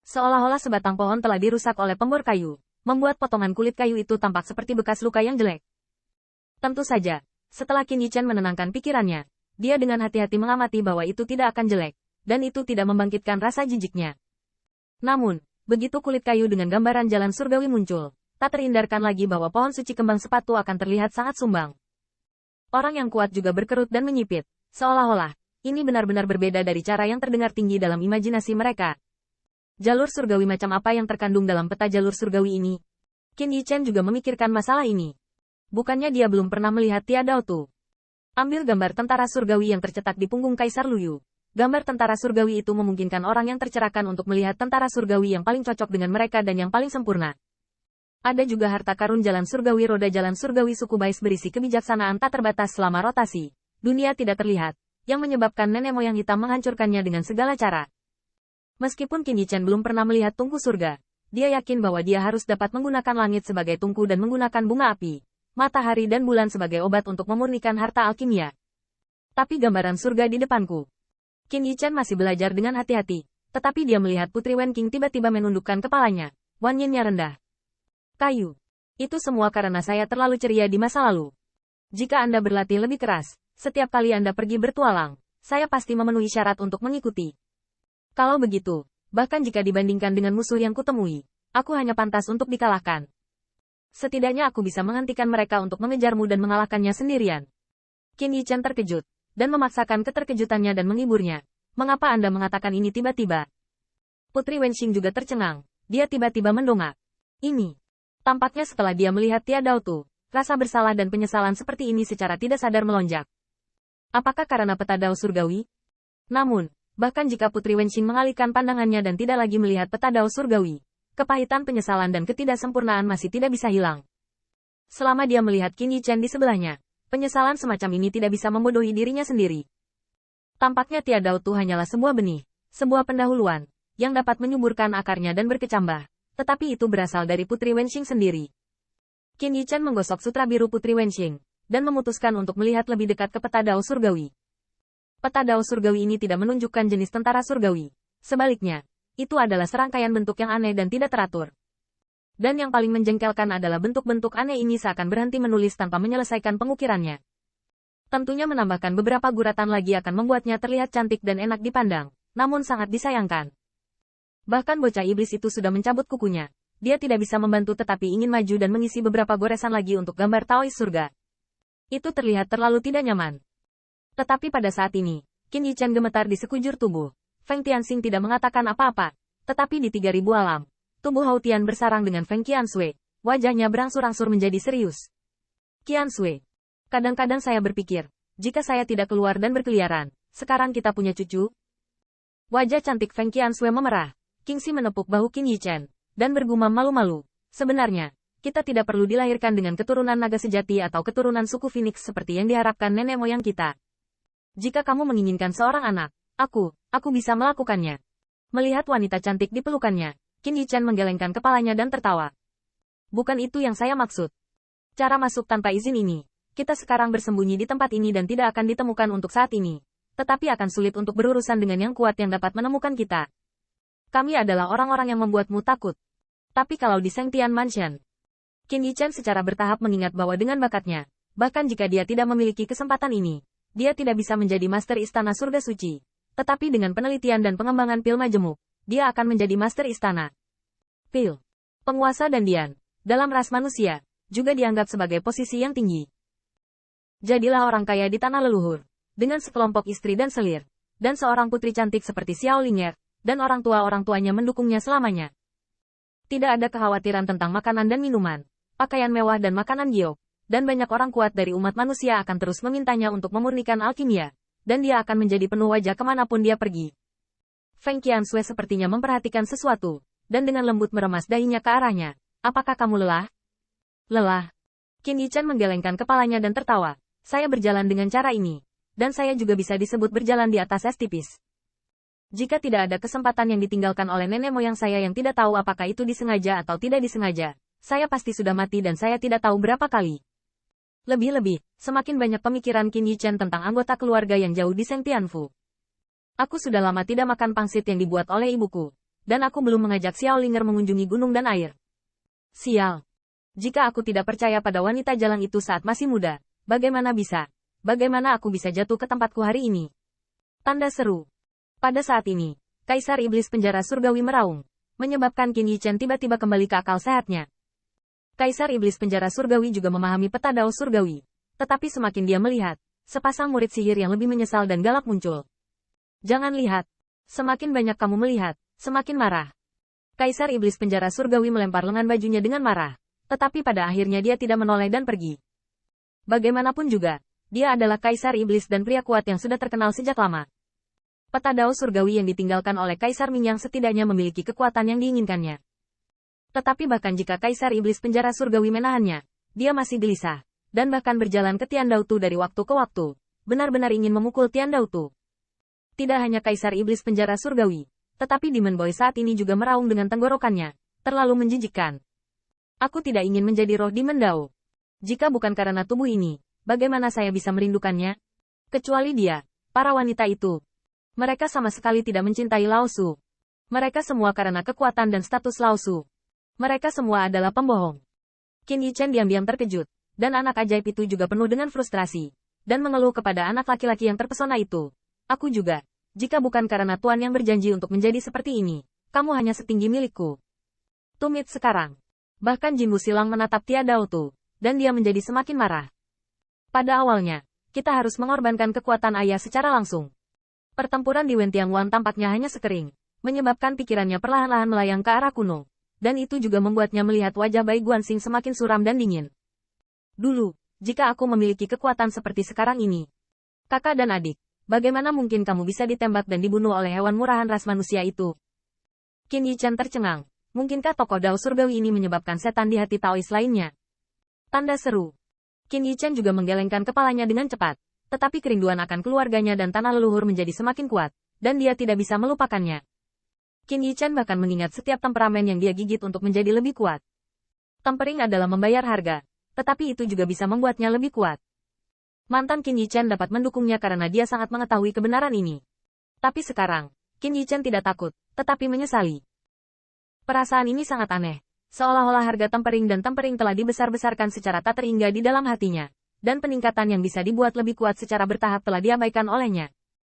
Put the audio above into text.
Seolah-olah sebatang pohon telah dirusak oleh pembor kayu, membuat potongan kulit kayu itu tampak seperti bekas luka yang jelek. Tentu saja, setelah Qin Yichen menenangkan pikirannya, dia dengan hati-hati mengamati bahwa itu tidak akan jelek, dan itu tidak membangkitkan rasa jijiknya. Namun, begitu kulit kayu dengan gambaran jalan surgawi muncul, tak terhindarkan lagi bahwa pohon suci kembang sepatu akan terlihat sangat sumbang. Orang yang kuat juga berkerut dan menyipit, seolah-olah ini benar-benar berbeda dari cara yang terdengar tinggi dalam imajinasi mereka. Jalur surgawi macam apa yang terkandung dalam peta jalur surgawi ini? Qin Yichen juga memikirkan masalah ini. Bukannya dia belum pernah melihat Tia Dao Tu. Ambil gambar tentara surgawi yang tercetak di punggung Kaisar Luyu. Gambar tentara surgawi itu memungkinkan orang yang tercerahkan untuk melihat tentara surgawi yang paling cocok dengan mereka dan yang paling sempurna. Ada juga harta karun jalan surgawi roda jalan surgawi suku Bais berisi kebijaksanaan tak terbatas selama rotasi. Dunia tidak terlihat, yang menyebabkan nenek moyang hitam menghancurkannya dengan segala cara. Meskipun Qin Yichen belum pernah melihat tungku surga, dia yakin bahwa dia harus dapat menggunakan langit sebagai tungku dan menggunakan bunga api, matahari dan bulan sebagai obat untuk memurnikan harta alkimia. Tapi gambaran surga di depanku. Qin Yichen masih belajar dengan hati-hati, tetapi dia melihat Putri Wen Qing tiba-tiba menundukkan kepalanya. Wan Yin-nya rendah. Kayu. Itu semua karena saya terlalu ceria di masa lalu. Jika Anda berlatih lebih keras, setiap kali Anda pergi bertualang, saya pasti memenuhi syarat untuk mengikuti. Kalau begitu, bahkan jika dibandingkan dengan musuh yang kutemui, aku hanya pantas untuk dikalahkan. Setidaknya aku bisa menghentikan mereka untuk mengejarmu dan mengalahkannya sendirian. Qin Yichen terkejut, dan memaksakan keterkejutannya dan menghiburnya. Mengapa Anda mengatakan ini tiba-tiba? Putri Wenxing juga tercengang. Dia tiba-tiba mendongak. Ini. Tampaknya setelah dia melihat Tia Dao Tu, rasa bersalah dan penyesalan seperti ini secara tidak sadar melonjak. Apakah karena peta Dao surgawi? Namun, bahkan jika Putri Wenxing mengalihkan pandangannya dan tidak lagi melihat peta Dao surgawi, kepahitan penyesalan dan ketidaksempurnaan masih tidak bisa hilang. Selama dia melihat Qin Yichen di sebelahnya, penyesalan semacam ini tidak bisa membodohi dirinya sendiri. Tampaknya Tia Dao Tu hanyalah sebuah benih, sebuah pendahuluan, yang dapat menyuburkan akarnya dan berkecambah. Tetapi itu berasal dari Putri Wenxing sendiri. Qin Yichen menggosok sutra biru Putri Wenxing, dan memutuskan untuk melihat lebih dekat ke peta Dao surgawi. Peta Dao surgawi ini tidak menunjukkan jenis tentara surgawi. Sebaliknya, itu adalah serangkaian bentuk yang aneh dan tidak teratur. Dan yang paling menjengkelkan adalah bentuk-bentuk aneh ini seakan berhenti menulis tanpa menyelesaikan pengukirannya. Tentunya menambahkan beberapa guratan lagi akan membuatnya terlihat cantik dan enak dipandang, namun sangat disayangkan. Bahkan bocah iblis itu sudah mencabut kukunya. Dia tidak bisa membantu tetapi ingin maju dan mengisi beberapa goresan lagi untuk gambar Taois surga. Itu terlihat terlalu tidak nyaman. Tetapi pada saat ini, Qin Yichen gemetar di sekujur tubuh. Feng Tianxing tidak mengatakan apa-apa. Tetapi di 3000 alam, tubuh Hao Tian bersarang dengan Feng Qiansui. Wajahnya berangsur-angsur menjadi serius. Qiansui. Kadang-kadang saya berpikir, jika saya tidak keluar dan berkeliaran, sekarang kita punya cucu. Wajah cantik Feng Qiansui memerah. Qingxi menepuk bahu Qin Yichen, dan bergumam malu-malu. Sebenarnya, kita tidak perlu dilahirkan dengan keturunan naga sejati atau keturunan suku Phoenix seperti yang diharapkan nenek moyang kita. Jika kamu menginginkan seorang anak, aku bisa melakukannya. Melihat wanita cantik di pelukannya, Qin Yichen menggelengkan kepalanya dan tertawa. Bukan itu yang saya maksud. Cara masuk tanpa izin ini, kita sekarang bersembunyi di tempat ini dan tidak akan ditemukan untuk saat ini. Tetapi akan sulit untuk berurusan dengan yang kuat yang dapat menemukan kita. Kami adalah orang-orang yang membuatmu takut. Tapi kalau di Sengtian Mansion, Qin Yichen secara bertahap mengingat bahwa dengan bakatnya, bahkan jika dia tidak memiliki kesempatan ini, dia tidak bisa menjadi master istana surga suci. Tetapi dengan penelitian dan pengembangan pil majemuk, dia akan menjadi master istana. Pil, penguasa dan Dian, dalam ras manusia, juga dianggap sebagai posisi yang tinggi. Jadilah orang kaya di tanah leluhur, dengan sekelompok istri dan selir, dan seorang putri cantik seperti Xiao Ling'er, dan orang tuanya mendukungnya selamanya. Tidak ada kekhawatiran tentang makanan dan minuman, pakaian mewah dan makanan giok, dan banyak orang kuat dari umat manusia akan terus memintanya untuk memurnikan alkimia, dan dia akan menjadi penuh wajah kemanapun dia pergi. Feng Qiansui sepertinya memperhatikan sesuatu, dan dengan lembut meremas dahinya ke arahnya. Apakah kamu lelah? Lelah? Qin Yichen menggelengkan kepalanya dan tertawa. Saya berjalan dengan cara ini, dan saya juga bisa disebut berjalan di atas es tipis. Jika tidak ada kesempatan yang ditinggalkan oleh nenek moyang saya yang tidak tahu apakah itu disengaja atau tidak disengaja, saya pasti sudah mati dan saya tidak tahu berapa kali. Lebih-lebih, semakin banyak pemikiran Qin Yichen tentang anggota keluarga yang jauh di Sengtianfu. Aku sudah lama tidak makan pangsit yang dibuat oleh ibuku, dan aku belum mengajak Xiao Linger mengunjungi gunung dan air. Sial. Jika aku tidak percaya pada wanita jalang itu saat masih muda, bagaimana aku bisa jatuh ke tempatku hari ini? Tanda seru. Pada saat ini, Kaisar Iblis Penjara Surgawi meraung, menyebabkan Qin Yichen tiba-tiba kembali ke akal sehatnya. Kaisar Iblis Penjara Surgawi juga memahami peta Dao Surgawi, tetapi semakin dia melihat, sepasang murid sihir yang lebih menyesal dan galak muncul. Jangan lihat. Semakin banyak kamu melihat, semakin marah. Kaisar Iblis Penjara Surgawi melempar lengan bajunya dengan marah. Tetapi pada akhirnya dia tidak menoleh dan pergi. Bagaimanapun juga, dia adalah Kaisar Iblis dan pria kuat yang sudah terkenal sejak lama. Peta Dao Surgawi yang ditinggalkan oleh Kaisar Ming yang setidaknya memiliki kekuatan yang diinginkannya. Tetapi bahkan jika Kaisar Iblis Penjara Surgawi menahannya, dia masih gelisah, dan bahkan berjalan ke Tian Dao Tu dari waktu ke waktu, benar-benar ingin memukul Tian Dao Tu. Tidak hanya Kaisar Iblis Penjara Surgawi, tetapi Demon Boy saat ini juga meraung dengan tenggorokannya, terlalu menjijikkan. Aku tidak ingin menjadi roh Demon Dao. Jika bukan karena tubuh ini, bagaimana saya bisa merindukannya? Kecuali dia, para wanita itu. Mereka sama sekali tidak mencintai Lao Su. Mereka semua karena kekuatan dan status Lao Su. Mereka semua adalah pembohong. Qin Yichen diam-diam terkejut, dan anak ajaib itu juga penuh dengan frustrasi, dan mengeluh kepada anak laki-laki yang terpesona itu. Aku juga. Jika bukan karena Tuan yang berjanji untuk menjadi seperti ini, kamu hanya setinggi milikku. Tumit sekarang. Bahkan Jinwu Silang menatap Tia Dao Tu, dan dia menjadi semakin marah. Pada awalnya, kita harus mengorbankan kekuatan ayah secara langsung. Pertempuran di Wentiangwan tampaknya hanya sekering, menyebabkan pikirannya perlahan-lahan melayang ke arah kuno, dan itu juga membuatnya melihat wajah Bai Guanxing semakin suram dan dingin. Dulu, jika aku memiliki kekuatan seperti sekarang ini, kakak dan adik, bagaimana mungkin kamu bisa ditembak dan dibunuh oleh hewan murahan ras manusia itu? Qin Yichen tercengang. Mungkinkah tokoh Dao Surgawi ini menyebabkan setan di hati Taois lainnya? Tanda seru. Qin Yichen juga menggelengkan kepalanya dengan cepat, tetapi kerinduan akan keluarganya dan tanah leluhur menjadi semakin kuat, dan dia tidak bisa melupakannya. Qin Yichen bahkan mengingat setiap temperamen yang dia gigit untuk menjadi lebih kuat. Tempering adalah membayar harga, tetapi itu juga bisa membuatnya lebih kuat. Mantan Qin Yichen dapat mendukungnya karena dia sangat mengetahui kebenaran ini. Tapi sekarang, Qin Yichen tidak takut, tetapi menyesali. Perasaan ini sangat aneh, seolah-olah harga tempering dan tempering telah dibesar-besarkan secara tak terhingga di dalam hatinya, dan peningkatan yang bisa dibuat lebih kuat secara bertahap telah diabaikan olehnya.